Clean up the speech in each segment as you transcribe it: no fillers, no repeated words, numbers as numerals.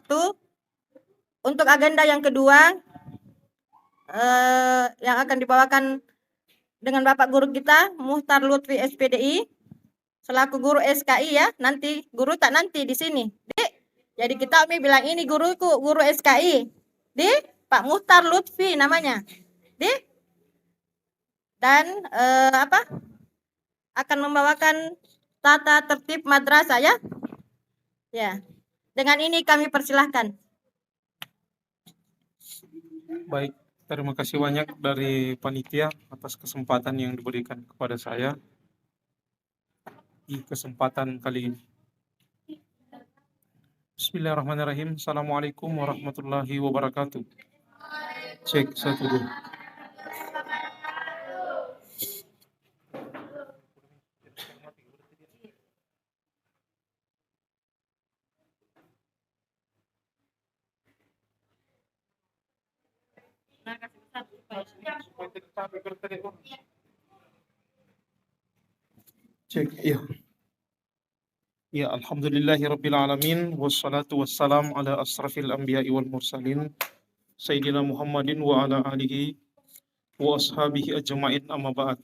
waktu. Untuk agenda yang kedua, yang akan dibawakan dengan Bapak Guru kita, Muhtar Lutfi SPDI, selaku guru SKI ya. Nanti guru tak nanti di sini, Dik. Jadi kita bilang ini guruku, guru SKI. Dik, Pak Muhtar Lutfi namanya. Dik. Dan akan membawakan tata tertib madrasah ya. Ya. Dengan ini kami persilahkan. Baik, terima kasih banyak dari panitia atas kesempatan yang diberikan kepada saya di kesempatan kali ini. Bismillahirrahmanirrahim. Assalamualaikum warahmatullahi wabarakatuh. Cek 1 2. Cek, iya. Ya, alhamdulillahirabbil alamin wassalatu wassalam ala asrafil anbiya'i wal mursalin sayyidina Muhammadin wa ala alihi wa ashabihi ajma'in, amma ba'd.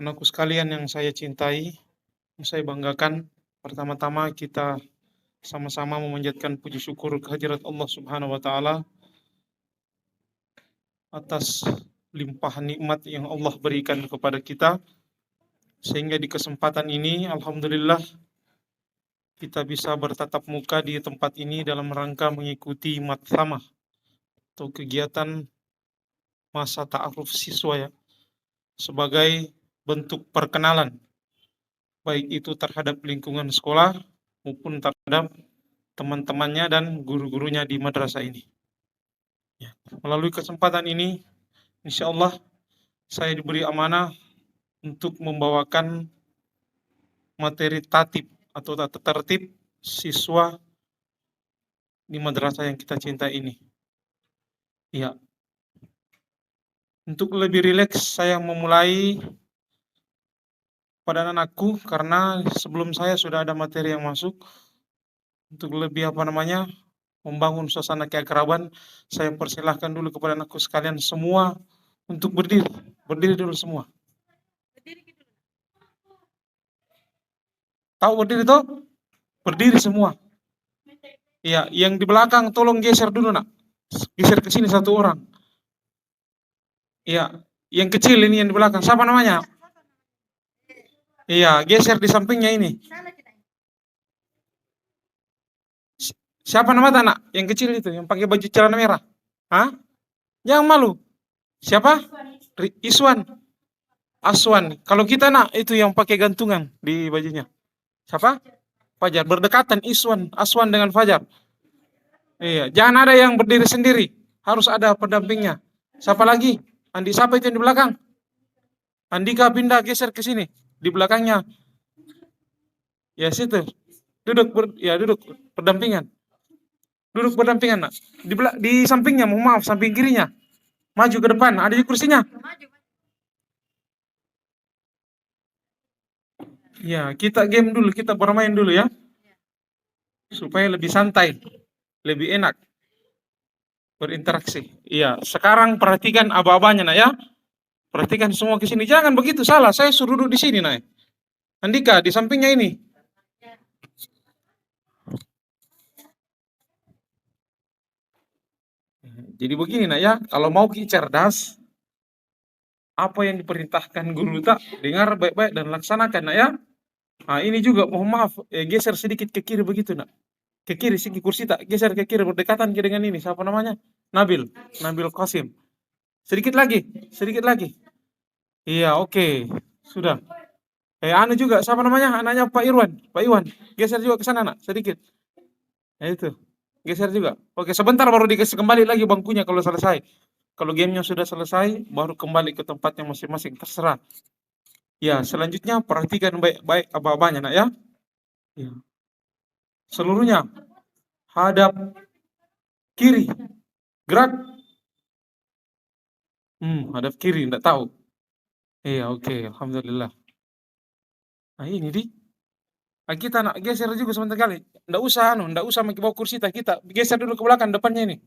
Anakku sekalian yang saya cintai, yang saya banggakan, pertama-tama kita sama-sama memanjatkan puji syukur kehadirat Allah Subhanahu wa taala atas limpahan nikmat yang Allah berikan kepada kita, sehingga di kesempatan ini alhamdulillah kita bisa bertatap muka di tempat ini dalam rangka mengikuti matsamah atau kegiatan masa ta'aruf siswa ya, sebagai bentuk perkenalan baik itu terhadap lingkungan sekolah maupun terhadap teman-temannya dan guru-gurunya di madrasah ini. Ya. Melalui kesempatan ini, insya Allah saya diberi amanah untuk membawakan materi tatib atau tata tertib siswa di madrasah yang kita cintai ini. Ya. Untuk lebih rileks saya memulai pada anakku karena sebelum saya sudah ada materi yang masuk. Untuk lebih membangun suasana keakraban, saya persilahkan dulu kepada anakku sekalian semua untuk berdiri. Berdiri dulu semua. Tahu berdiri toh? Berdiri semua. Iya, yang di belakang tolong geser dulu nak. Geser ke sini satu orang. Iya, yang kecil ini yang di belakang. Siapa namanya? Iya, geser di sampingnya ini. Siapa nama anak? Yang kecil itu, yang pakai baju celana merah. Hah? Jangan malu. Siapa? Iswan. Aswan. Kalau kita nak itu yang pakai gantungan di bajunya. Siapa? Fajar. Berdekatan Iswan, Aswan dengan Fajar. Iya, jangan ada yang berdiri sendiri. Harus ada pendampingnya. Siapa lagi? Andi, siapa itu yang di belakang? Andika, pindah geser ke sini. Di belakangnya. Ya situ. Duduk berdampingan. Duduk berdampingan nak. Di sampingnya, mohon maaf, samping kirinya. Maju ke depan, ada di kursinya. Ya, kita game dulu, kita bermain dulu ya. Supaya lebih santai, lebih enak berinteraksi. Iya, sekarang perhatikan aba-abanya nak ya. Perhatikan semua ke sini. Jangan begitu, salah. Saya suruh duduk di sini nak. Andika di sampingnya ini. Jadi begini nak ya, kalau mau cerdas, apa yang diperintahkan guru tak dengar baik-baik dan laksanakan nak ya. Nah, ini juga mohon maaf, geser sedikit ke kiri begitu nak. Ke kiri sih kursi tak geser ke kiri berdekatan dengan ini. Siapa namanya? Nabil Qasim. Sedikit lagi. Iya, oke. Sudah. Anu juga siapa namanya? Anaknya Pak Iwan. Geser juga ke sana nak, sedikit. Nah itu. Geser juga. Oke, sebentar baru dikasih kembali lagi bangkunya kalau selesai. Kalau gamenya sudah selesai, baru kembali ke tempatnya masing-masing, terserah. Ya, selanjutnya perhatikan baik-baik apa-apanya nak ya. Ya. Seluruhnya hadap kiri. Gerak. Hadap kiri, enggak tahu. Iya, oke, alhamdulillah. Nah, ini Kita nak geser juga sebentar kali. Nggak usah nggak usah pakai bawa kursi kita geser dulu ke belakang depannya ini.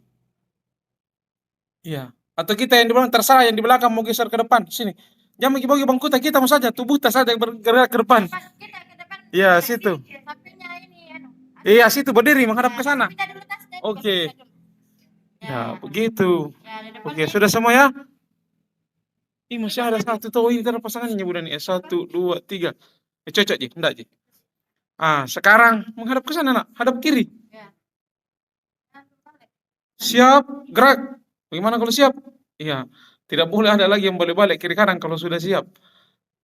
Iya. Atau kita yang di belakang terserah yang di belakang mau geser ke depan sini. Jangan bagi-bagi bangku kita mau saja tubuh kita saja yang bergerak ke depan. Kita ke depan. Iya, situ. Sampingnya ini Iya, situ berdiri menghadap ke sana. Pindah dulu tasnya. Oke. Ya, begitu. Ya, di depan Oke, sudah semua ya? Ih, masih ada satu tuh. Ini ada pasangannya bulan ini. 1, 2, 3. Cocok, Ji. Enggak, Ji. Sekarang menghadap ke sana, nak. Hadap kiri. Ya. Siap, gerak. Bagaimana kalau siap? Iya. Tidak boleh ada lagi yang balik-balik kiri kanan kalau sudah siap.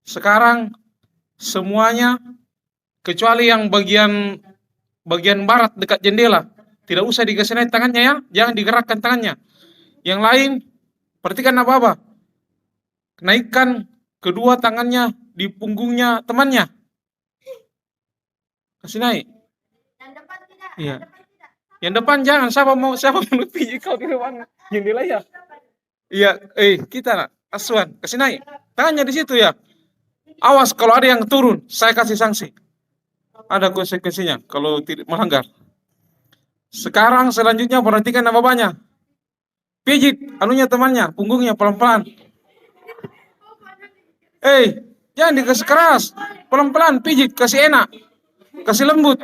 Sekarang semuanya kecuali yang bagian barat dekat jendela. Tidak usah dikasih naik tangannya ya. Jangan digerakkan tangannya. Yang lain, perhatikan apa-apa. Naikkan kedua tangannya di punggungnya temannya. Kasih naik. Yang depan tidak. Iya. Yang depan jangan. Siapa mau pijit kau di ruangan jendela ya? Iya. Kita nak. Aswan. Kasih naik. Tangannya di situ ya. Awas kalau ada yang turun, saya kasih sanksi. Ada konsekuensinya kalau tidak melanggar. Sekarang selanjutnya perhatikan apa banyak. Pijit anunya temannya, punggungnya pelan-pelan. Jangan dikasih keras. Pelan-pelan pijit, kasih enak. Kasih lembut.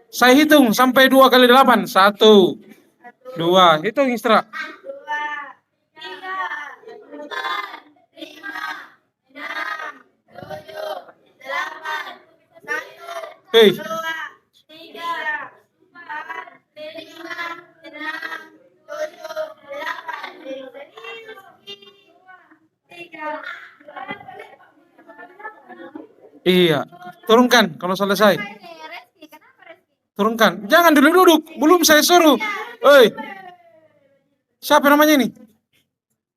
Saya hitung sampai 2 kali 8. 1, 2. Hitung Istra. 2, 3, 4, 5, 6, 7, 8. 1, 2, 3, 4, 5, 6, 7, 8. Iya, turunkan kalau selesai. Turunkan. Jangan duduk, belum saya suruh. Siapa namanya ini?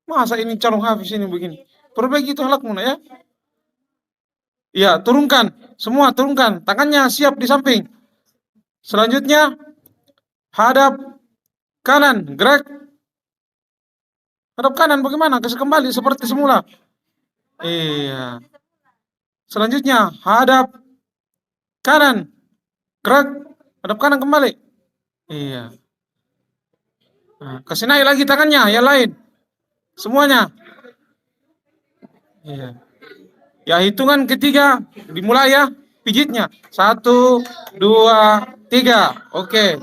Masa ini calon hafiz ini begini? Perbaiki itu halakmu ya. Iya, turunkan. Semua turunkan. Tangannya siap di samping. Selanjutnya, hadap kanan, gerak. Hadap kanan bagaimana? Kasih kembali seperti semula. Iya. Selanjutnya, hadap kanan, gerak. Hadap kanan kembali. Iya. Kasih naik lagi tangannya, yang lain. Semuanya. Iya. Ya, hitungan ketiga dimulai ya, pijitnya. 1, 2, 3. Oke.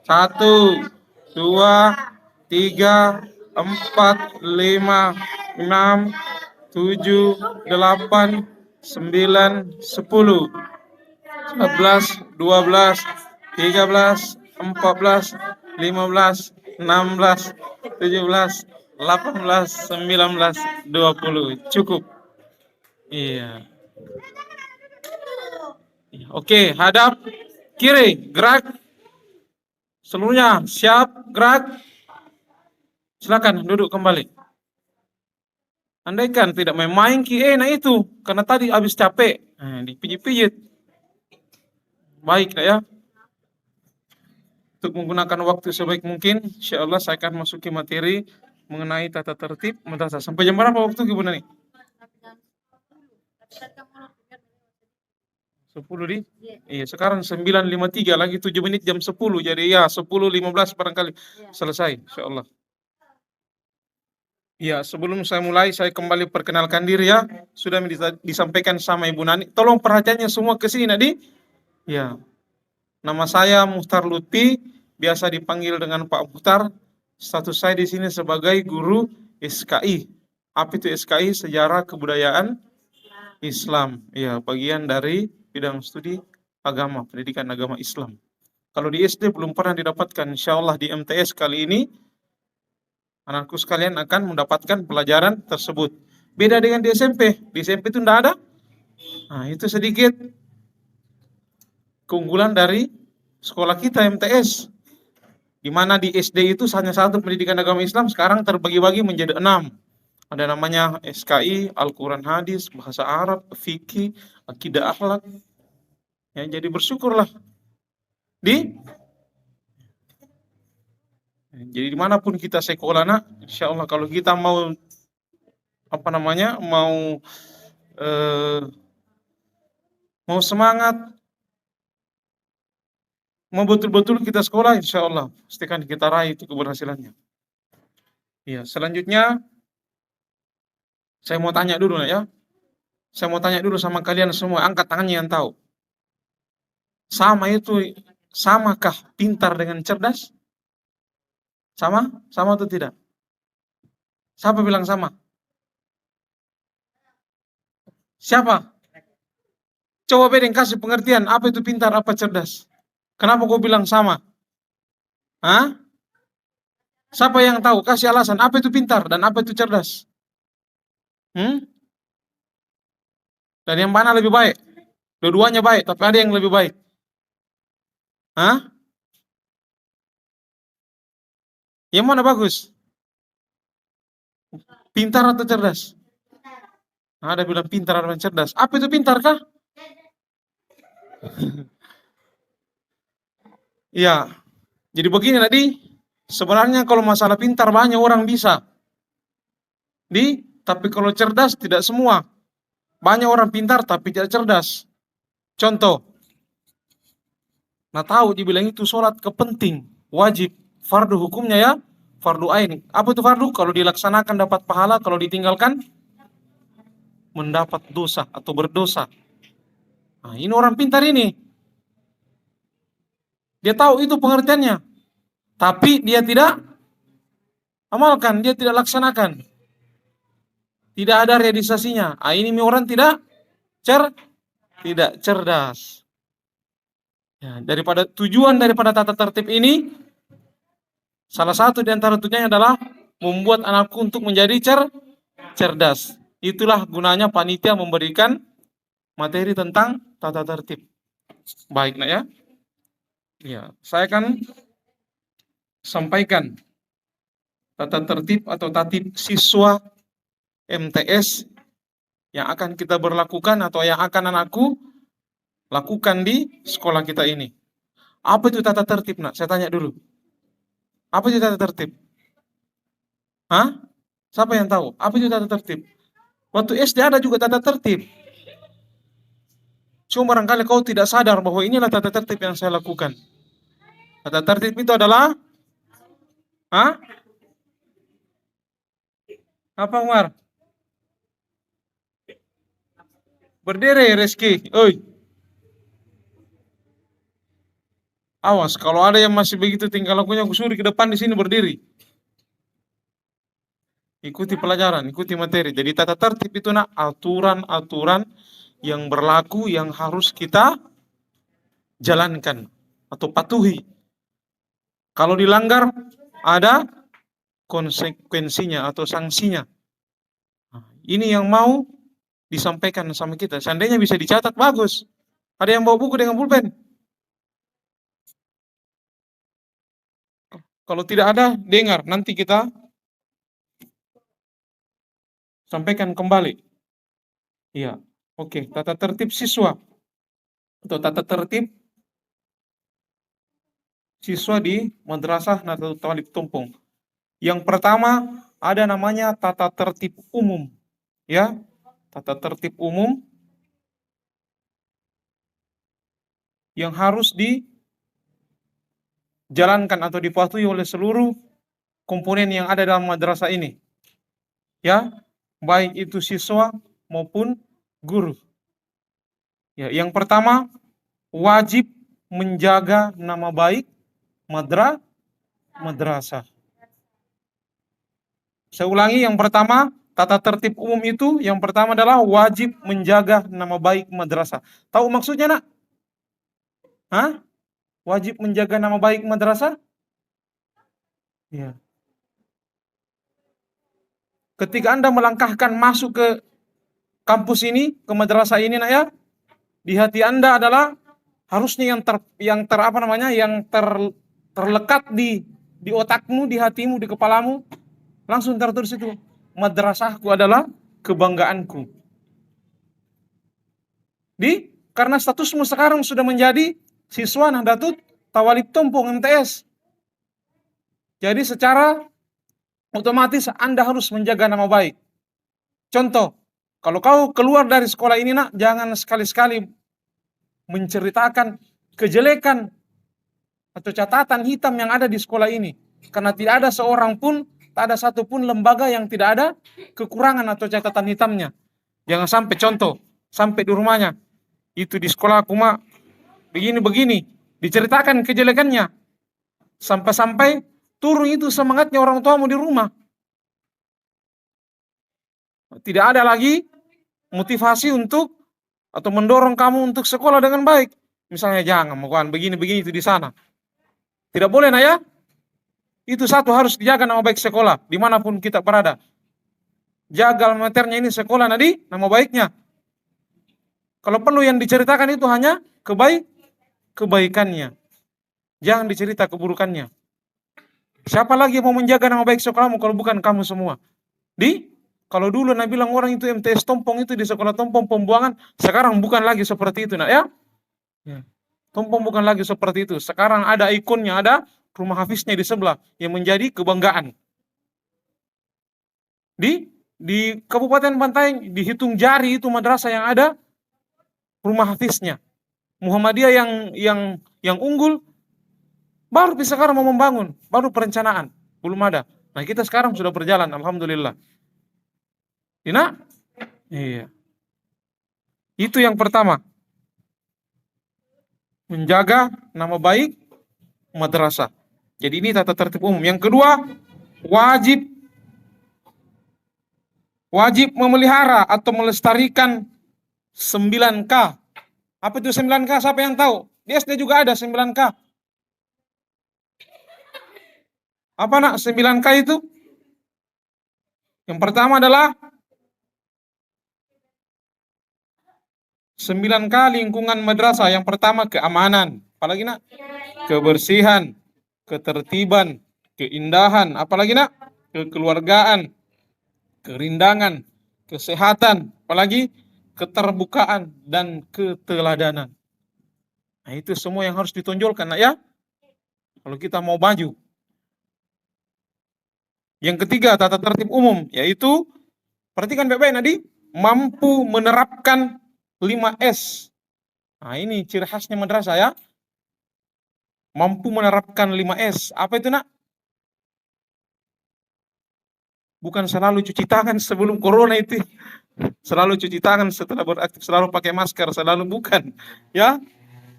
1, 2, 3, 4, 5, 6, 7, 8, 9, 10, 11, 12, 13, 14, 15, 16, 17, 18, 19, 20. Cukup. Iya. Oke, hadap kiri, gerak. Seluruhnya siap, gerak. Silakan duduk kembali. Andaikan tidak main-main nah itu karena tadi habis capek, dipijit-pijit. Baik ya. Untuk menggunakan waktu sebaik mungkin, insyaallah saya akan masuki materi mengenai tata tertib madrasah. Sampai jam berapa waktu Ibu Nani? 10 di? Iya, sekarang 9.53 lagi 7 menit jam 10. Jadi ya 10.15 barangkali selesai insyaallah. Ya, sebelum saya mulai, saya kembali perkenalkan diri ya. Sudah disampaikan sama Ibu Nani. Tolong perhatiannya semua ke sini, Nadi. Ya, nama saya Muhtar Lutfi, biasa dipanggil dengan Pak Muhtar. Status saya di sini sebagai guru SKI. Apa itu SKI? Sejarah Kebudayaan Islam. Ya, bagian dari bidang studi agama, pendidikan agama Islam. Kalau di SD belum pernah didapatkan, insyaallah di MTS kali ini anakku sekalian akan mendapatkan pelajaran tersebut. Beda dengan di SMP. Di SMP itu tidak ada. Itu sedikit keunggulan dari sekolah kita MTS. Di mana di SD itu hanya satu pendidikan agama Islam, sekarang terbagi-bagi menjadi 6. Ada namanya SKI, Al-Quran Hadis, Bahasa Arab, Fikih, Akidah Akhlak. Ya, jadi bersyukurlah. Jadi dimanapun kita sekolah, insya Allah kalau kita mau mau semangat, mau betul-betul kita sekolah, insya Allah pastikan kita raih itu keberhasilannya. Ya, selanjutnya saya mau tanya dulu ya. Saya mau tanya dulu sama kalian semua, angkat tangannya yang tahu. Samakah pintar dengan cerdas? Sama? Sama atau tidak? Siapa bilang sama? Siapa? Coba bedeng kasih pengertian, apa itu pintar, apa cerdas? Kenapa kau bilang sama? Hah? Siapa yang tahu? Kasih alasan, apa itu pintar dan apa itu cerdas? Hmm? Dan yang mana lebih baik? Dua-duanya baik, tapi ada yang lebih baik. Hah? Yang mana bagus? Pintar atau cerdas? Ada bilang pintar, ada bilang cerdas. Apa itu pintar kah? Iya. Jadi begini tadi, sebenarnya kalau masalah pintar banyak orang bisa. Tapi kalau cerdas tidak semua. Banyak orang pintar tapi tidak cerdas. Contoh, nah tahu dibilang itu sholat kepenting, wajib, fardu hukumnya ya, fardu ain. Apa itu fardu? Kalau dilaksanakan dapat pahala, kalau ditinggalkan mendapat dosa atau berdosa. Nah, ini orang pintar ini. Dia tahu itu pengertiannya, tapi dia tidak amalkan, dia tidak laksanakan. Tidak ada realisasinya. Ah, ini orang tidak cerdas. Ya, tujuan daripada tata tertib ini, salah satu di antara tujuannya adalah membuat anakku untuk menjadi cerdas. Itulah gunanya panitia memberikan materi tentang tata tertib. Baik, nak ya. Ya, saya akan sampaikan tata tertib atau tatib siswa MTS yang akan kita berlakukan atau yang akan anakku lakukan di sekolah kita ini. Apa itu tata tertib, nak? Saya tanya dulu. Apa itu tata tertib? Hah? Siapa yang tahu? Apa itu tata tertib? Waktu SD ada juga tata tertib. Cuma barangkali kau tidak sadar bahwa inilah tata tertib yang saya lakukan. Tata tertib itu adalah, hah? Apa, Umar? Berdiri, Reski. Oi. Awas, kalau ada yang masih begitu tingkah lakunya, aku suruh ke depan di sini berdiri. Ikuti pelajaran, ikuti materi. Jadi tata tertib itu nak aturan-aturan yang berlaku yang harus kita jalankan atau patuhi. Kalau dilanggar ada konsekuensinya atau sanksinya. Nah, ini yang mau disampaikan sama kita. Seandainya bisa dicatat bagus. Ada yang bawa buku dengan pulpen? Kalau tidak ada, dengar. Nanti kita sampaikan kembali. Iya, oke. Tata tertib siswa atau tata tertib siswa di Madrasah Nahdlatul Thalib Tumpung. Yang pertama ada namanya tata tertib umum, ya. Tata tertib umum yang harus dijalankan atau dipatuhi oleh seluruh komponen yang ada dalam madrasah ini. Ya, baik itu siswa maupun guru. Ya, yang pertama wajib menjaga nama baik madrasah. Saya ulangi, yang pertama, tata tertib umum itu yang pertama adalah wajib menjaga nama baik madrasah. Tahu maksudnya, nak? Hah? Wajib menjaga nama baik madrasah? Ya. Ketika Anda melangkahkan masuk ke kampus ini, ke madrasah ini, nak ya, di hati Anda adalah harusnya terlekat di otakmu, di hatimu, di kepalamu, langsung tertulis itu, madrasahku adalah kebanggaanku. Karena statusmu sekarang sudah menjadi siswa Nahdlatul Thalib Tumpung MTS. Jadi secara otomatis Anda harus menjaga nama baik. Contoh, kalau kau keluar dari sekolah ini, nak, jangan sekali-sekali menceritakan kejelekan atau catatan hitam yang ada di sekolah ini. Karena tidak ada seorang pun, tak ada satupun lembaga yang tidak ada kekurangan atau catatan hitamnya. Jangan sampai contoh, sampai di rumahnya, itu di sekolah aku mah begini-begini, diceritakan kejelekannya. Sampai-sampai turun itu semangatnya orang tuamu di rumah. Tidak ada lagi motivasi untuk atau mendorong kamu untuk sekolah dengan baik. Misalnya jangan melakukan begini-begini itu di sana. Tidak boleh nah ya. Itu satu harus dijaga nama baik sekolah dimanapun kita berada. Jaga materinya ini sekolah nadi nama baiknya. Kalau perlu yang diceritakan itu hanya kebaikannya. Jangan dicerita keburukannya. Siapa lagi yang mau menjaga nama baik sekolahmu kalau bukan kamu semua? Kalau dulu Nabi bilang orang itu MTS tompong itu di sekolah tompong pembuangan, sekarang bukan lagi seperti itu nak ya. Tompong bukan lagi seperti itu. Sekarang ada ikonnya, ada rumah hafiznya di sebelah yang menjadi kebanggaan. Di Kabupaten Bantaeng dihitung jari itu madrasah yang ada rumah hafiznya. Muhammadiyah yang unggul baru sekarang mau membangun, baru perencanaan, belum ada. Nah, kita sekarang sudah berjalan alhamdulillah. Iya. Itu yang pertama. Menjaga nama baik madrasah. Jadi ini tata tertib umum. Yang kedua, wajib memelihara atau melestarikan 9K. Apa itu 9K? Siapa yang tahu? Di SD juga ada 9K. Apa nak 9K itu? Yang pertama adalah 9K lingkungan madrasah. Yang pertama keamanan. Apalagi nak? Kebersihan, ketertiban, keindahan. Apalagi nak? Kekeluargaan, kerindangan, kesehatan. Apalagi keterbukaan dan keteladanan. Nah, itu semua yang harus ditonjolkan nak ya. Kalau kita mau maju. Yang ketiga tata tertib umum yaitu perhatikan baik-baik Nadi, mampu menerapkan 5S. Nah, ini ciri khasnya madrasah ya. Mampu menerapkan 5S. Apa itu nak? Bukan selalu cuci tangan sebelum corona itu. Selalu cuci tangan setelah beraktif, selalu pakai masker, selalu bukan. Ya.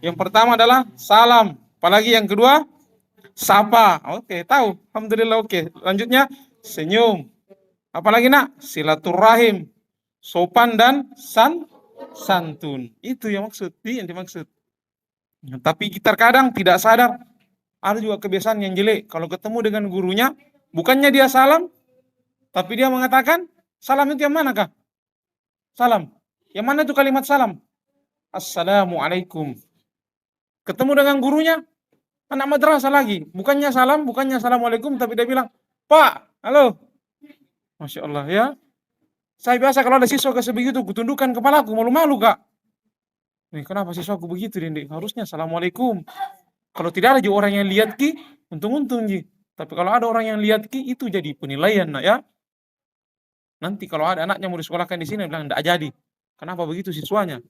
Yang pertama adalah salam. Apalagi yang kedua, sapa. Oke, tahu. Alhamdulillah oke. Lanjutnya, senyum. Apalagi nak? Silaturahim. Sopan dan santun. Itu yang dimaksud. Tapi kita terkadang tidak sadar. Ada juga kebiasaan yang jelek. Kalau ketemu dengan gurunya, bukannya dia salam, tapi dia mengatakan, salam itu yang mana kah? Salam. Yang mana itu kalimat salam? Assalamualaikum. Ketemu dengan gurunya, anak madrasah lagi. Bukannya salam, bukannya assalamualaikum, tapi dia bilang, Pak, halo. Masya Allah ya. Saya biasa kalau ada siswa kasih begitu, kutundukkan kepalaku, malu-malu kak. Nih, kenapa siswa aku begitu, Dendek? Harusnya assalamualaikum. Kalau tidak ada juga orang yang lihat ki, untung-untung ji. Tapi kalau ada orang yang lihat ki, itu jadi penilaian nak ya. Nanti kalau ada anaknya mau disekolahkan di sini, bilang tidak jadi. Kenapa begitu siswanya?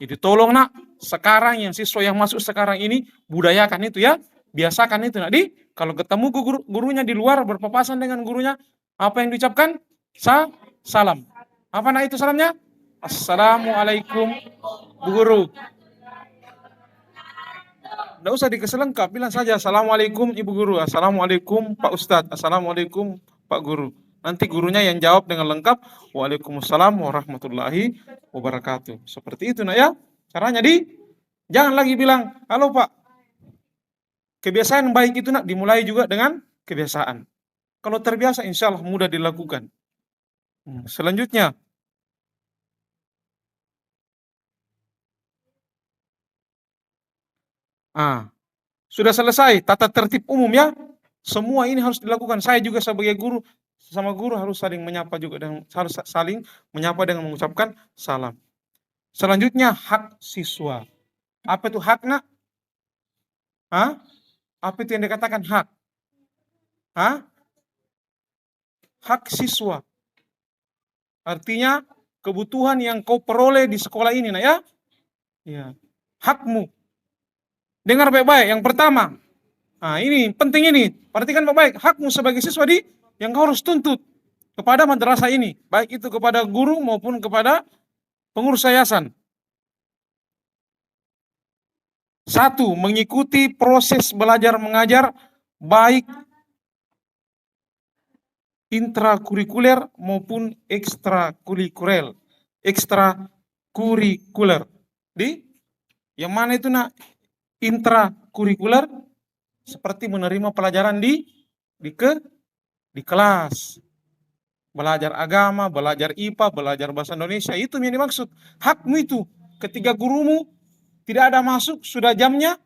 Jadi tolong nak, sekarang yang siswa yang masuk sekarang ini, budayakan itu ya. Biasakan itu nak. Kalau ketemu gurunya di luar, berpapasan dengan gurunya, apa yang diucapkan? Salam. Apa nak itu salamnya? Assalamualaikum Bu Guru. Tidak usah dikeselengkap, bilang saja Assalamualaikum Ibu Guru, Assalamualaikum Pak Ustadz, Assalamualaikum Pak Guru. Nanti gurunya yang jawab dengan lengkap, Waalaikumsalam warahmatullahi wabarakatuh. Seperti itu nak ya. Caranya jangan lagi bilang, halo Pak. Kebiasaan baik itu nak dimulai juga dengan kebiasaan. Kalau terbiasa insya Allah mudah dilakukan. Selanjutnya, sudah selesai tata tertib umum ya. Semua ini harus dilakukan. Saya juga sebagai guru, sama guru harus saling menyapa juga dan harus saling menyapa dengan mengucapkan salam. Selanjutnya hak siswa. Apa itu hak nak? Apa itu yang dikatakan hak? Hak siswa. Artinya kebutuhan yang kau peroleh di sekolah ini nak ya. Ya. Hakmu. Dengar baik-baik. Yang pertama, Nah, ini penting ini. Perhatikan baik-baik, hakmu sebagai siswa yang kau harus tuntut kepada madrasah ini, baik itu kepada guru maupun kepada pengurus yayasan. Satu, mengikuti proses belajar mengajar baik intrakurikuler maupun ekstrakurikuler. Ekstrakurikuler. Yang mana itu nak? Intrakurikuler seperti menerima pelajaran di kelas. Belajar agama, belajar IPA, belajar bahasa Indonesia, itu yang dimaksud. Hakmu itu. Ketika gurumu tidak ada masuk, sudah jamnya,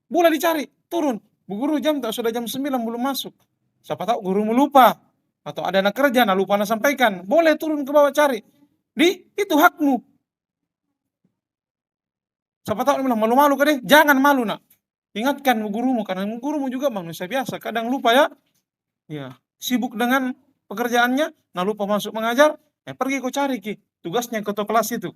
boleh dicari, turun. Bu guru sudah jam 9 belum masuk. Siapa tahu gurumu lupa. Atau ada anak kerja, lupa sampaikan. Boleh turun ke bawah cari. Itu hakmu. Siapa tahu bilang malu-malu deh, jangan malu nak. Ingatkan gurumu, karena gurumu juga manusia biasa. Kadang lupa ya. Ya, sibuk dengan pekerjaannya, lupa masuk mengajar, pergi kau cari tugasnya ketua kelas itu.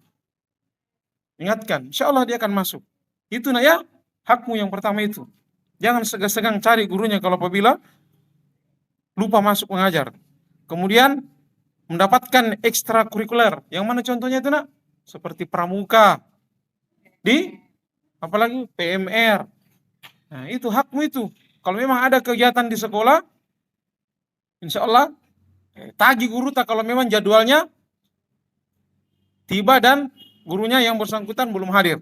Ingatkan, insya Allah dia akan masuk. Itu nak ya, hakmu yang pertama itu. Jangan segan-segan cari gurunya kalau apabila lupa masuk mengajar. Kemudian mendapatkan ekstrakurikuler. Yang mana contohnya itu nak? Seperti pramuka, apalagi PMR. Nah, itu hakmu itu. Kalau memang ada kegiatan di sekolah, insya Allah tagih guru tak kalau memang jadwalnya tiba dan gurunya yang bersangkutan belum hadir.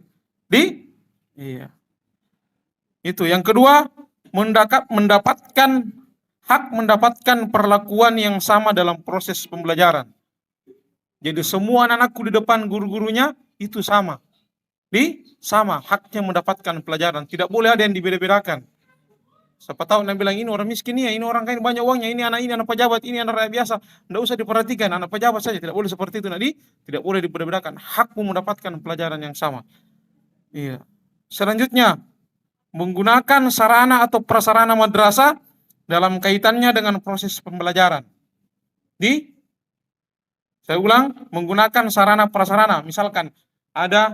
Iya. Itu. Yang kedua, mendapatkan perlakuan yang sama dalam proses pembelajaran. Jadi semua anak-anakku di depan guru-gurunya itu sama. Sama haknya mendapatkan pelajaran. Tidak boleh ada yang dibeda-bedakan. Siapa tahu Nabi bilang ini orang miskin ya, ini orang kaya banyak uangnya, ini anak pejabat, ini anak rakyat biasa. Tidak usah diperhatikan, anak pejabat saja. Tidak boleh seperti itu. Tidak boleh dibeda-bedakan. Hakmu mendapatkan pelajaran yang sama. Iya. Selanjutnya, menggunakan sarana atau prasarana madrasah dalam kaitannya dengan proses pembelajaran. Saya ulang, menggunakan sarana prasarana. Misalkan ada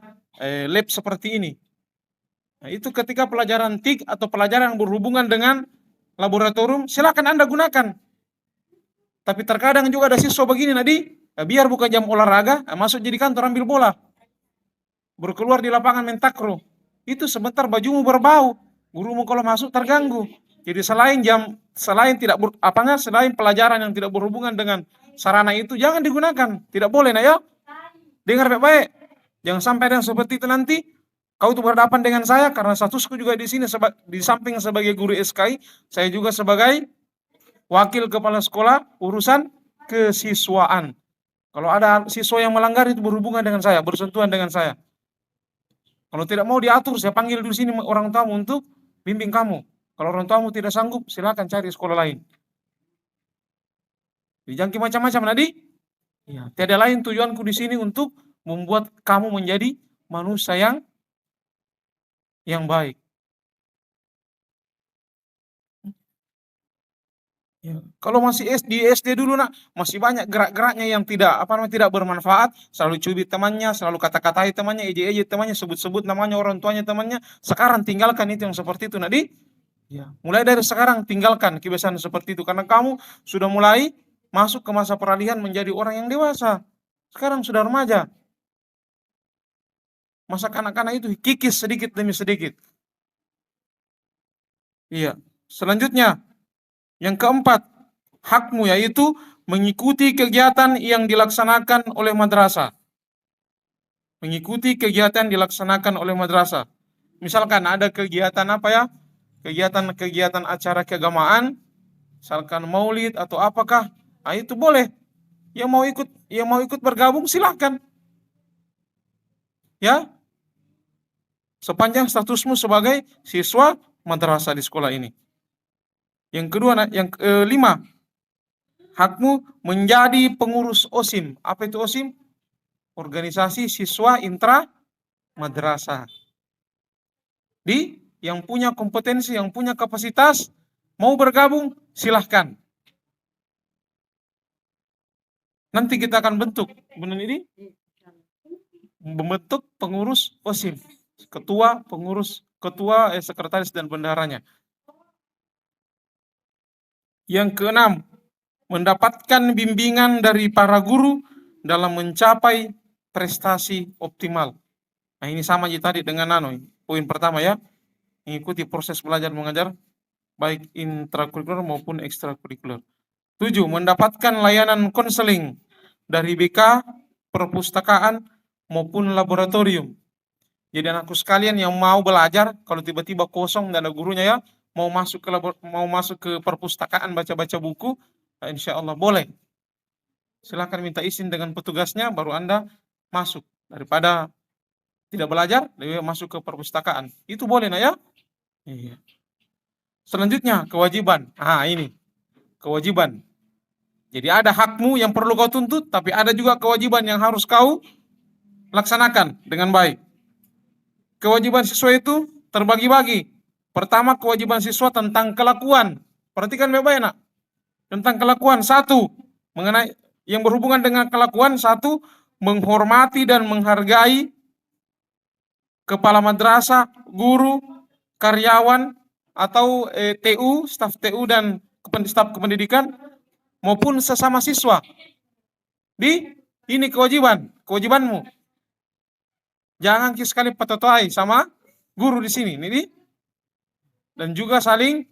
lab seperti ini. Nah, itu ketika pelajaran TIK atau pelajaran yang berhubungan dengan laboratorium, silakan Anda gunakan. Tapi terkadang juga ada siswa begini, biar bukan jam olahraga, masuk jadi kantor ambil bola. Berkeluar di lapangan main takraw. Itu sebentar bajumu berbau. Gurumu kalau masuk terganggu. Jadi selain pelajaran yang tidak berhubungan dengan sarana itu, jangan digunakan. Tidak boleh, ya. Dengar baik-baik. Jangan sampai ada yang seperti itu nanti. Kau itu berhadapan dengan saya karena statusku juga di sini di samping sebagai guru SKI, saya juga sebagai wakil kepala sekolah urusan kesiswaan. Kalau ada siswa yang melanggar itu berhubungan dengan saya, bersentuhan dengan saya. Kalau tidak mau diatur, saya panggil di sini orang tuamu untuk bimbing kamu. Kalau orang tuamu tidak sanggup, silakan cari sekolah lain. Dijangki macam-macam Ya, tiada lain tujuanku di sini untuk membuat kamu menjadi manusia yang baik. Ya. Kalau masih di SD dulu masih banyak gerak-geraknya yang tidak bermanfaat, selalu cubit temannya, selalu kata-katai temannya, ejek-ejek temannya, sebut-sebut namanya orang tuanya temannya. Sekarang tinggalkan itu yang seperti itu Ya. Mulai dari sekarang tinggalkan kebiasaan seperti itu karena kamu sudah mulai masuk ke masa peralihan menjadi orang yang dewasa. Sekarang sudah remaja. Masa kanak-kanak itu kikis sedikit demi sedikit. Iya. Selanjutnya, yang keempat, hakmu yaitu mengikuti kegiatan yang dilaksanakan oleh madrasah. Mengikuti kegiatan dilaksanakan oleh madrasah. Misalkan ada kegiatan kegiatan acara keagamaan, misalkan maulid atau apakah, itu boleh. Yang mau ikut bergabung silakan. Ya. Sepanjang statusmu sebagai siswa madrasah di sekolah ini. Yang kedua, yang kelima, hakmu menjadi pengurus OSIM. Apa itu OSIM? Organisasi Siswa Intra Madrasah. Yang punya kompetensi, yang punya kapasitas, mau bergabung, silahkan. Nanti kita akan bentuk, benar ini? Membentuk pengurus OSIM. Ketua, sekretaris, dan bendaharanya. Yang keenam, mendapatkan bimbingan dari para guru dalam mencapai prestasi optimal. Nah, ini sama aja tadi dengan poin pertama ya, mengikuti proses belajar mengajar baik intrakurikuler maupun ekstrakurikuler. 7. Mendapatkan layanan konseling dari BK, perpustakaan maupun laboratorium. Jadi anakku sekalian yang mau belajar, kalau tiba-tiba kosong dan ada gurunya ya, mau masuk ke perpustakaan baca-baca buku, nah insya Allah boleh. Silakan minta izin dengan petugasnya, baru Anda masuk. Daripada tidak belajar, lebih masuk ke perpustakaan. Itu boleh, nah ya? Iya. Selanjutnya, kewajiban. Ini. Kewajiban. Jadi ada hakmu yang perlu kau tuntut, tapi ada juga kewajiban yang harus kau laksanakan dengan baik. Kewajiban siswa itu terbagi-bagi. Pertama, kewajiban siswa tentang kelakuan. Perhatikan baik-baik, nak. Tentang kelakuan. 1. Mengenai yang berhubungan dengan kelakuan. 1. Menghormati dan menghargai kepala madrasah, guru, karyawan, atau TU, staf TU dan staf kependidikan, maupun sesama siswa. Ini kewajibanmu. Jangan sekali patotoai sama guru di sini. Dan juga saling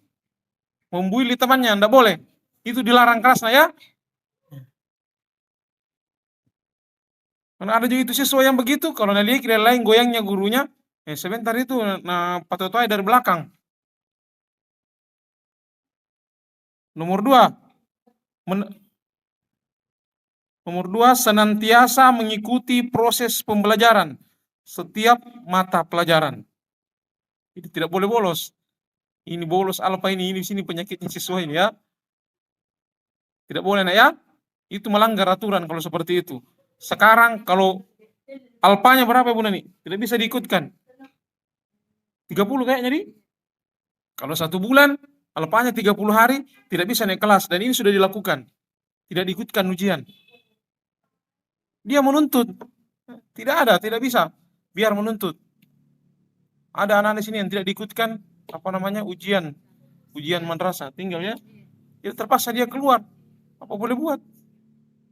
membuli temannya, tidak boleh. Itu dilarang keras, nah ya. Karena ada juga itu siswa yang begitu, kalau lihat lain goyangnya gurunya, sebentar itu patotoai dari belakang. Nomor 2, senantiasa mengikuti proses pembelajaran setiap mata pelajaran. Jadi tidak boleh bolos. Ini bolos alpa ini sini penyakitnya siswa ini ya. Tidak boleh, nah ya. Itu melanggar aturan kalau seperti itu. Sekarang kalau alpanya berapa Bu Nani? Tidak bisa diikutkan. 30 kayaknya nih. Kalau 1 bulan alpanya 30 hari tidak bisa naik kelas, dan ini sudah dilakukan. Tidak diikutkan ujian. Dia menuntut. Tidak bisa. Biar menuntut. Ada anak-anak di sini yang tidak diikutkan ujian madrasah, tinggal ya. Terpaksa dia keluar. Apa boleh buat?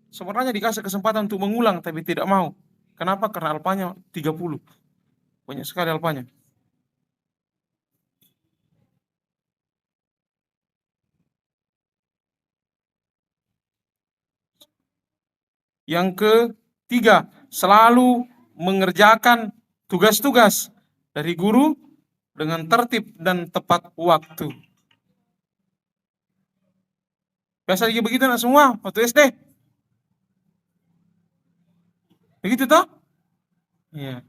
Sebenarnya dikasih kesempatan untuk mengulang tapi tidak mau. Kenapa? Karena alpanya 30. Banyak sekali alpanya. Yang ketiga, selalu mengerjakan tugas-tugas dari guru dengan tertib dan tepat waktu. Biasa juga begitu nak semua waktu SD. Begitu toh? Iya.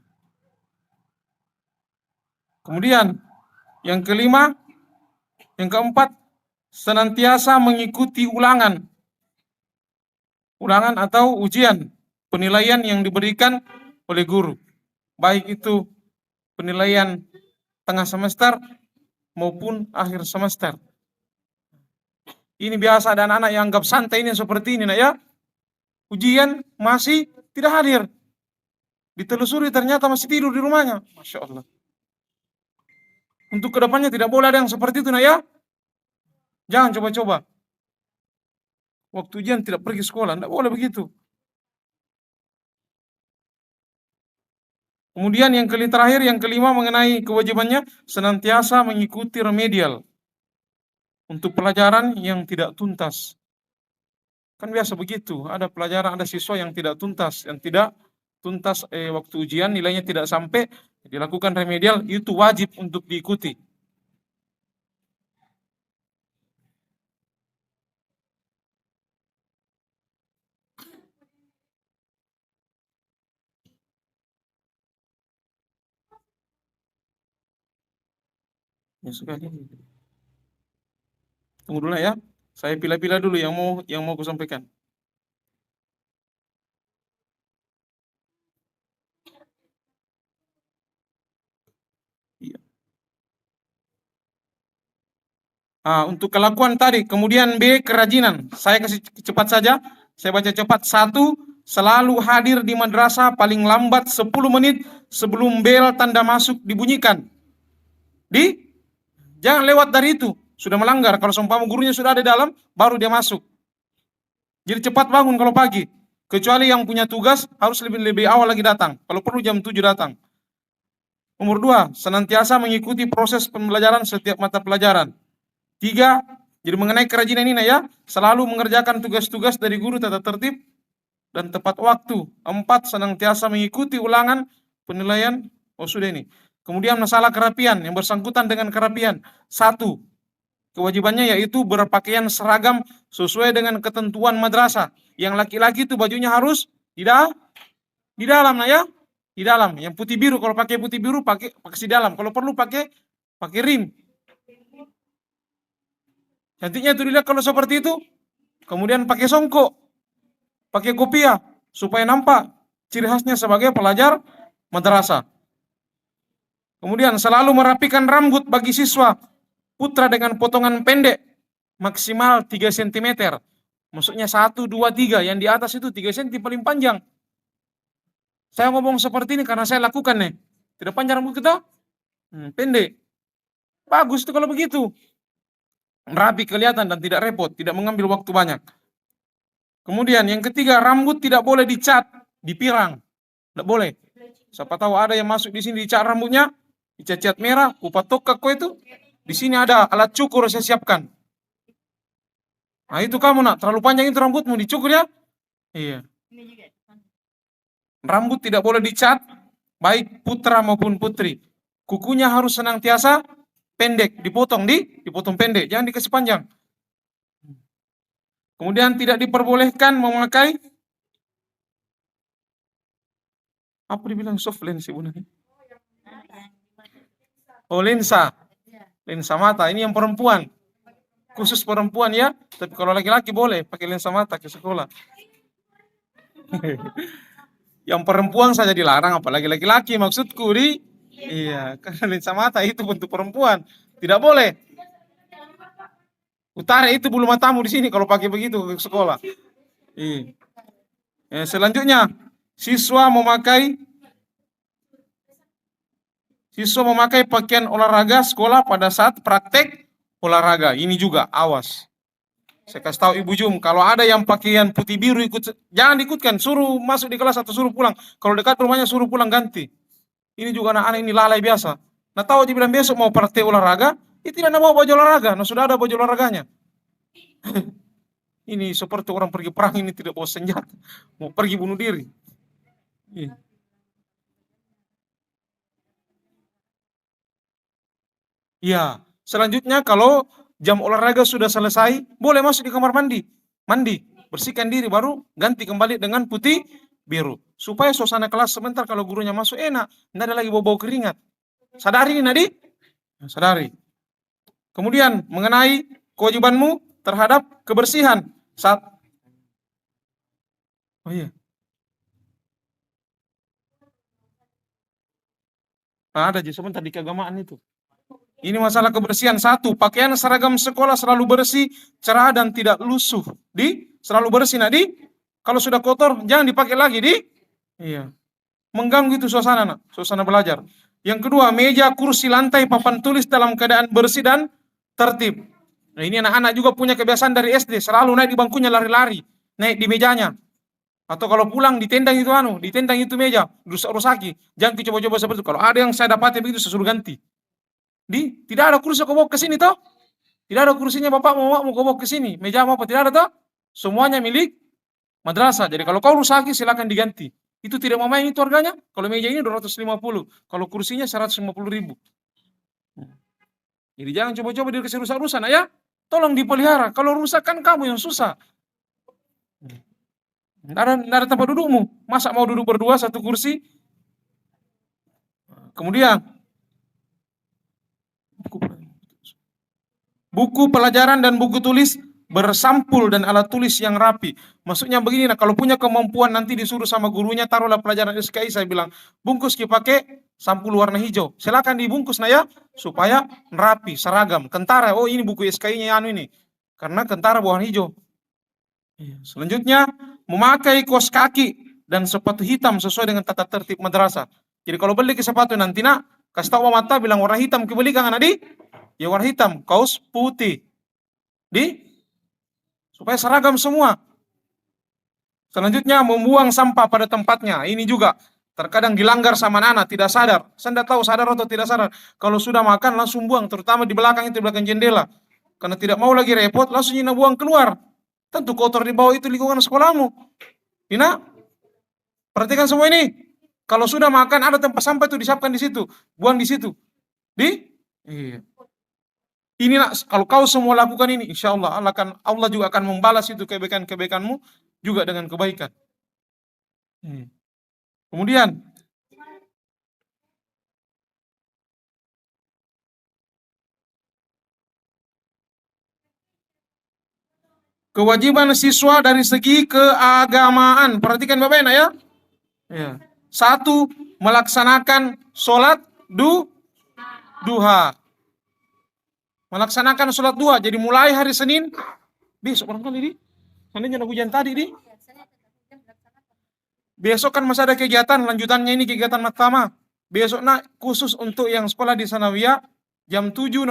Kemudian yang keempat, senantiasa mengikuti ulangan atau ujian penilaian yang diberikan oleh guru. Baik itu penilaian tengah semester maupun akhir semester. Ini biasa ada anak-anak yang anggap santai ini seperti ini, nak ya. Ujian masih tidak hadir. Ditelusuri ternyata masih tidur di rumahnya. Masya Allah. Untuk kedepannya tidak boleh ada yang seperti itu, nak ya. Jangan coba-coba. Waktu ujian tidak pergi sekolah, tidak boleh begitu. Kemudian yang terakhir, yang kelima mengenai kewajibannya, senantiasa mengikuti remedial untuk pelajaran yang tidak tuntas. Kan biasa begitu, ada pelajaran, ada siswa yang tidak tuntas, waktu ujian nilainya tidak sampai, dilakukan remedial, itu wajib untuk diikuti. Ya sudah, tunggu dulu ya. Saya pilih-pilih dulu yang mau aku sampaikan. Iya. Untuk kelakuan tadi, kemudian B, kerajinan. Saya kasih cepat saja. Saya baca cepat. 1, selalu hadir di madrasah paling lambat 10 menit sebelum bel tanda masuk dibunyikan. Jangan lewat dari itu. sudah melanggar. Kalau seumpama gurunya sudah ada di dalam, baru dia masuk. Jadi cepat bangun kalau pagi. Kecuali yang punya tugas harus lebih awal lagi datang. Kalau perlu jam 7 datang. Nomor 2, senantiasa mengikuti proses pembelajaran setiap mata pelajaran. 3, jadi mengenai kerajinan ini ya, selalu mengerjakan tugas-tugas dari guru tata tertib dan tepat waktu. 4, senantiasa mengikuti ulangan penilaian. Oh sudah ini. Kemudian masalah kerapian, yang bersangkutan dengan kerapian. 1, kewajibannya yaitu berpakaian seragam sesuai dengan ketentuan madrasah. Yang laki-laki itu bajunya harus di dalam nah ya, di dalam. Yang putih biru, kalau pakai putih biru pakai di dalam. Kalau perlu pakai rim. Cantiknya itu dilihat kalau seperti itu. Kemudian pakai songkok, pakai kopiah supaya nampak ciri khasnya sebagai pelajar madrasah. Kemudian selalu merapikan rambut bagi siswa putra dengan potongan pendek maksimal 3 cm. Maksudnya 1, 2, 3. Yang di atas itu 3 cm paling panjang. Saya ngomong seperti ini karena saya lakukan nih. Tidak panjang rambut kita? Pendek. Bagus itu kalau begitu. Rapi kelihatan dan tidak repot. Tidak mengambil waktu banyak. Kemudian yang ketiga, rambut tidak boleh dicat, dipirang. Tidak boleh. Siapa tahu ada yang masuk di sini dicat rambutnya, dicat merah, kupat tokak kok itu. Di sini ada alat cukur saya siapkan. Nah itu kamu nak, terlalu panjang itu rambutmu dicukur ya? Iya. Rambut tidak boleh dicat, baik putra maupun putri. Kukunya harus senantiasa pendek, dipotong pendek, jangan dikasih panjang. Kemudian tidak diperbolehkan memakai apa dibilang soft lens ibu nanti? Oh lensa mata. Ini yang perempuan, khusus perempuan ya. Tapi kalau laki-laki boleh pakai lensa mata ke sekolah. Yang perempuan saja dilarang, apalagi laki-laki maksudku iya, karena lensa mata itu bentuk perempuan, tidak boleh. Utara itu bulu matamu di sini kalau pakai begitu ke sekolah. Iya. Selanjutnya, siswa memakai pakaian olahraga sekolah pada saat praktek olahraga. Ini juga awas. Saya kasih tahu Ibu Jum, kalau ada yang pakaian putih biru jangan diikutkan, suruh masuk di kelas atau suruh pulang. Kalau dekat rumahnya suruh pulang ganti. Ini juga anak-anak ini lalai biasa. Nah tahu dia bilang besok mau praktek olahraga, dia tidak mau baju olahraga, nah sudah ada baju olahraganya. Ini seperti orang pergi perang ini tidak bawa senjata, mau pergi bunuh diri. Iya, selanjutnya kalau jam olahraga sudah selesai, boleh masuk di kamar mandi, bersihkan diri, baru ganti kembali dengan putih biru. Supaya suasana kelas sebentar kalau gurunya masuk enak, tidak ada lagi bau-bau keringat. Sadari ini Nadi? Sadari. Kemudian mengenai kewajibanmu terhadap kebersihan saat ada aja sebentar di keagamaan itu. Ini masalah kebersihan. 1, pakaian seragam sekolah selalu bersih, cerah dan tidak lusuh. Selalu bersih Nadi. Kalau sudah kotor jangan dipakai lagi iya. Mengganggu itu suasana belajar. Yang kedua, meja, kursi, lantai, papan tulis dalam keadaan bersih dan tertib. Nah, ini anak-anak juga punya kebiasaan dari SD, selalu naik di bangkunya lari-lari, naik di mejanya. Atau kalau pulang ditendang itu meja, rusak-rusaki. Jangan coba-coba seperti itu. Kalau ada yang saya dapati begitu, saya suruh ganti. Tidak ada kursi kau bawa ke sini toh? Tidak ada kursinya bapak mau kau bawa ke sini. Meja apa tidak ada toh? Semuanya milik madrasah. Jadi kalau kau rusaki silakan diganti. Itu tidak mau main itu harganya. Kalau meja ini 250, kalau kursinya 150.000. Jadi jangan coba-coba dikasih rusak-rusak ya. Tolong dipelihara. Kalau rusak kan kamu yang susah. Nggak ada tempat dudukmu. Masa mau duduk berdua satu kursi? Kemudian buku pelajaran dan buku tulis bersampul dan alat tulis yang rapi. Maksudnya begini, kalau punya kemampuan nanti disuruh sama gurunya, taruhlah pelajaran SKI, saya bilang, bungkus pakai sampul warna hijau. Silakan dibungkus ya, supaya rapi, seragam. Tentara, oh ini buku SKI-nya ini. Karena tentara berwarna hijau. Selanjutnya, memakai kaos kaki dan sepatu hitam sesuai dengan tata tertib madrasah. Jadi kalau beli ke sepatu nanti kasih tahu mata bilang warna hitam kebelikan Nadi. ya warna hitam, kaos putih. Supaya seragam semua. Selanjutnya membuang sampah pada tempatnya. Ini juga terkadang dilanggar sama anak, tidak sadar. Saya tidak tahu sadar atau tidak sadar. Kalau sudah makan langsung buang, terutama di belakang itu, di belakang jendela. Karena tidak mau lagi repot, langsung Ina buang keluar. Tentu kotor di bawah itu lingkungan sekolahmu. Ina, perhatikan semua ini. Kalau sudah makan ada tempat sampah itu disiapkan di situ, buang di situ. Iya. Ini kalau kau semua lakukan ini, insya Allah Allah juga akan membalas itu kebaikan-kebaikanmu juga dengan kebaikan. Kemudian kewajiban siswa dari segi keagamaan. Perhatikan Bapak Ibu ya. Ya. 1. Melaksanakan sholat duha. Melaksanakan sholat duha. Jadi mulai hari Senin, besok barangkali di. Seandainya ada hujan tadi di. Besok kan masih ada kegiatan, lanjutannya ini kegiatan pertama. Besok khusus untuk yang sekolah di Sanawiyah, jam 7.00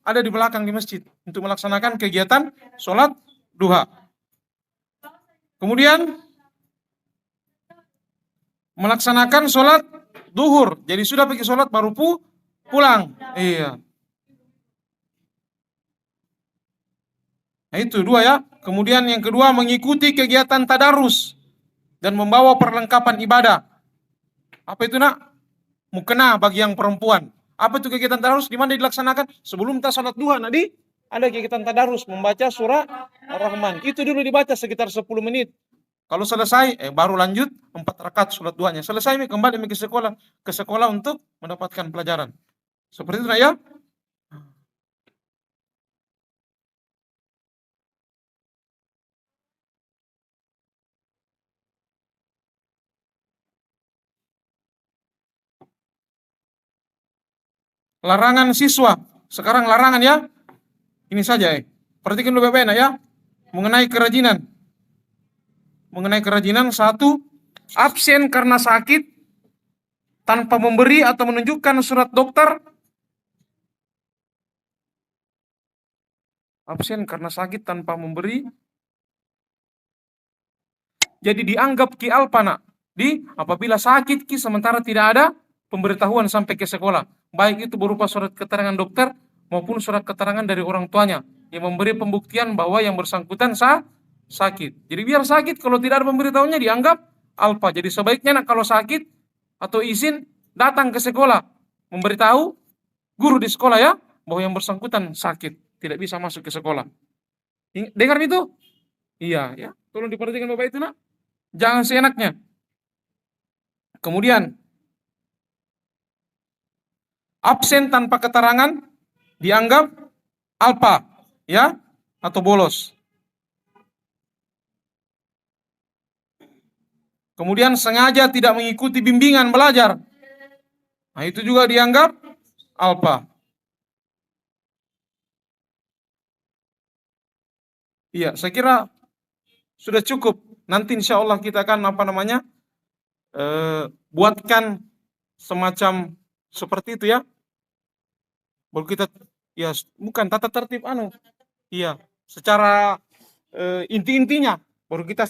ada di belakang di masjid. Untuk melaksanakan kegiatan sholat duha. Kemudian melaksanakan sholat duhur. Jadi sudah pergi sholat baru pulang. Iya. Nah itu 2 ya. Kemudian yang kedua mengikuti kegiatan tadarus dan membawa perlengkapan ibadah. Apa itu mukena bagi yang perempuan. Apa itu kegiatan tadarus? Di mana dilaksanakan? Sebelum kita sholat duha ada kegiatan tadarus membaca surah Ar-Rahman. Itu dulu dibaca sekitar 10 menit. Kalau selesai baru lanjut 4 rakaat sholat duhanya. Selesai kembali ke sekolah untuk mendapatkan pelajaran. Seperti itu ya. Larangan siswa. Sekarang larangan ya. Ini saja perhatikan dulu Bapak ya. Mengenai kerajinan. 1. Absen karena sakit tanpa memberi atau menunjukkan surat dokter. Absen karena sakit tanpa memberi. Jadi dianggap ki alpana. Apabila sakit ki sementara tidak ada pemberitahuan sampai ke sekolah. Baik itu berupa surat keterangan dokter maupun surat keterangan dari orang tuanya yang memberi pembuktian bahwa yang bersangkutan sakit. Jadi biar sakit, kalau tidak ada pemberitahuannya dianggap alpa. Jadi sebaiknya kalau sakit atau izin datang ke sekolah, memberitahu guru di sekolah ya bahwa yang bersangkutan sakit, tidak bisa masuk ke sekolah. Dengar itu? Iya ya. Tolong diperhatikan Bapak itu jangan seenaknya. Kemudian absen tanpa keterangan dianggap alpa ya atau bolos. Kemudian sengaja tidak mengikuti bimbingan belajar. Nah, itu juga dianggap alpa. Iya, saya kira sudah cukup. Nanti insya Allah kita akan buatkan semacam seperti itu ya. Baru kita ya bukan tata tertib Iya, secara inti-intinya baru kita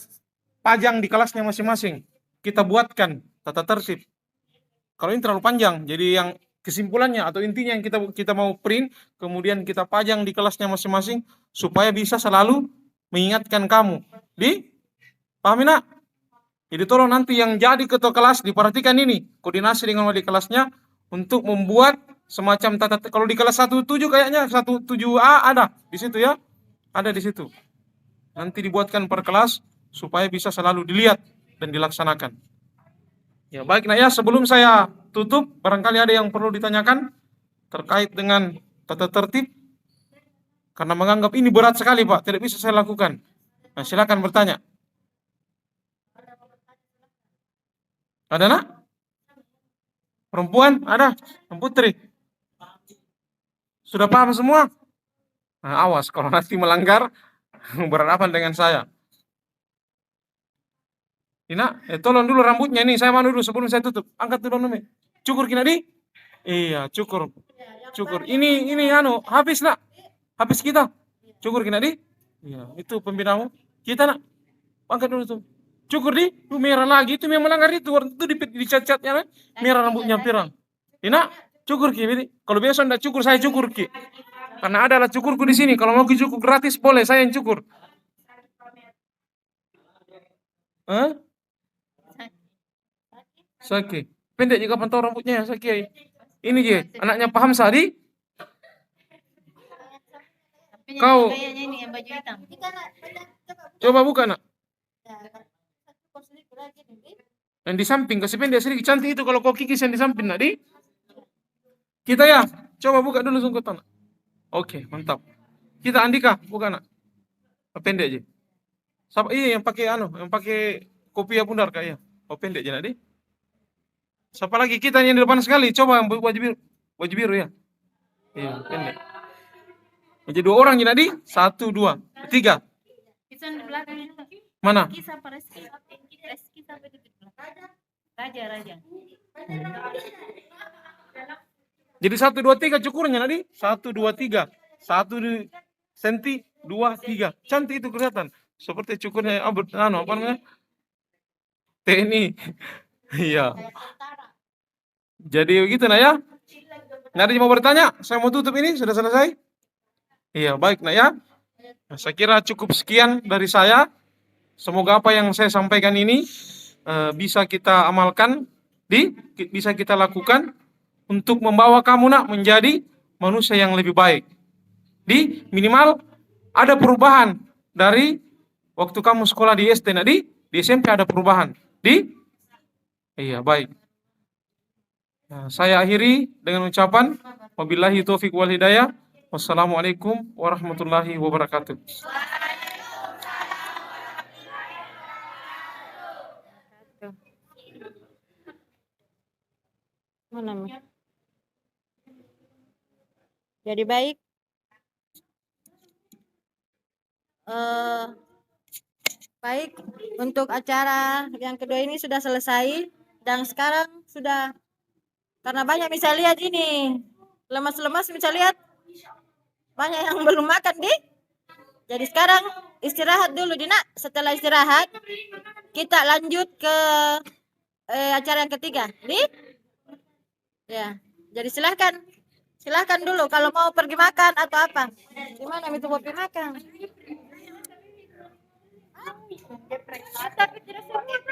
pajang di kelasnya masing-masing. Kita buatkan tata tertib. Kalau ini terlalu panjang, jadi yang kesimpulannya atau intinya yang kita mau print, kemudian kita pajang di kelasnya masing-masing supaya bisa selalu mengingatkan kamu. Pahami nak? Jadi tolong nanti yang jadi ketua kelas diperhatikan ini, koordinasi dengan wali kelasnya untuk membuat semacam tata. Kalau di kelas 17 kayaknya 17A ada di situ ya, ada di situ. Nanti dibuatkan per kelas supaya bisa selalu dilihat dan dilaksanakan. Ya baik ya, sebelum saya tutup, barangkali ada yang perlu ditanyakan terkait dengan tata tertib, karena menganggap ini berat sekali Pak, tidak bisa saya lakukan. Nah silakan bertanya. Ada perempuan? Ada? Putri? Sudah paham semua? Nah, awas kalau nanti melanggar berhadapan dengan saya. Ina, tolong dulu rambutnya nih, saya mau dulu sebelum saya tutup. Angkat dulu Numi. Cukur kina di? Iya, cukur. cukur. Ini anu, habis nak. Habis kita. Cukur kena di. Iya, itu pembinamu. Kita nak. Angkat dulu tuh. Cukur di, tuh merah lagi, itu yang melanggar itu. Itu dicat-catnya merah rambutnya pirang. Ini cukur ki. Kalau biasa enggak cukur, saya cukur ki. Karena ada alat cukurku di sini. Kalau mau cukur gratis boleh, saya yang cukur. Hah? Saki. Pendek juga pantau rambutnya Saki. Ini je, anaknya Paham Sadi. Kau Kayaknya ini yang baju hitam. coba buka nak. Yang di samping kasih pendek sedikit cantik itu kalau kau kikis yang di samping nak di. Kita ya, coba buka dulu sungkutan. Oke, mantap. Kita Andika, buka nak. Pendek aja. Siapa yang pakai yang pakai kopiah pundar kayak. Oh pendek aja nak di. Siapa lagi kita yang di depan sekali? Coba yang baju biru. Baju biru ya. Iya, pendek. Jadi 2 orang jadi 1, 2, 3. Kita di belakang juga. Mana? Kisah Reski sampai di belakang. Raja. Jadi 1, 2, 3 cukurnya nanti 1, 2, 3. 1 senti, 2, 3. Cantik itu kelihatan. Seperti cukurnya apa namanya? TNI. Iya. Jadi begitu nah ya. Nanti mau bertanya, saya mau tutup ini sudah selesai. Iya, baik nah ya. Nah, saya kira cukup sekian dari saya. Semoga apa yang saya sampaikan ini bisa kita amalkan, bisa kita lakukan untuk membawa kamu nak menjadi manusia yang lebih baik. Minimal ada perubahan dari waktu kamu sekolah di SD nak di SMP ada perubahan. Iya, baik. Nah, saya akhiri dengan ucapan wabillahi taufiq wal hidayah. Wassalamualaikum warahmatullahi wabarakatuh. Mana? Jadi baik. Baik, untuk acara yang kedua ini sudah selesai dan sekarang sudah karena banyak bisa lihat ini lemas-lemas bisa lihat banyak yang belum makan jadi sekarang istirahat dulu Dina. Setelah istirahat kita lanjut ke acara yang ketiga ya. Jadi silahkan dulu kalau mau pergi makan atau apa. Gimana itu mau pergi makan? Tapi tidak sakit.